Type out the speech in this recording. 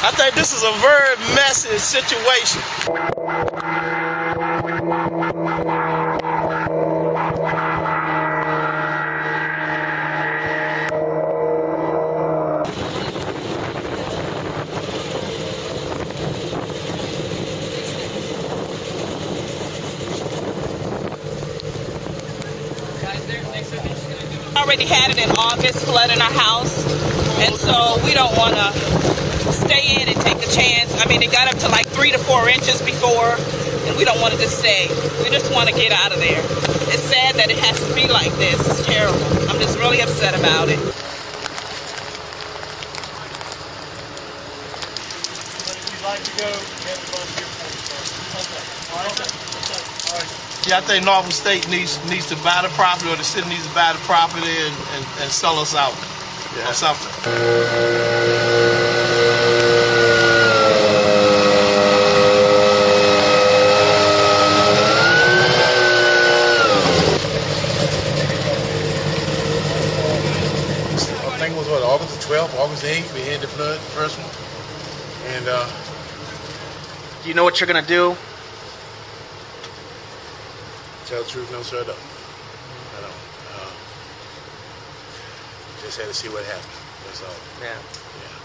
I think this is a very messy situation. Already had it in August, flooding our house, and so we don't want to stay in and take a chance. I mean, it got up to like 3 to 4 inches before, and we don't want it to stay. We just want to get out of there. It's sad that it has to be like this. It's terrible. I'm just really upset about it. But if you'd like to go, we have a bus here for you. All right. Yeah, I think Norfolk State needs to buy the property, or the city needs to buy the property and sell us out, or something. I think it was August the 12th, August the 8th, we had the flood, the first one. And Do you know what you're gonna do? tell the truth, no sir, I don't. Just had to see what happened. That's all. Yeah. Yeah.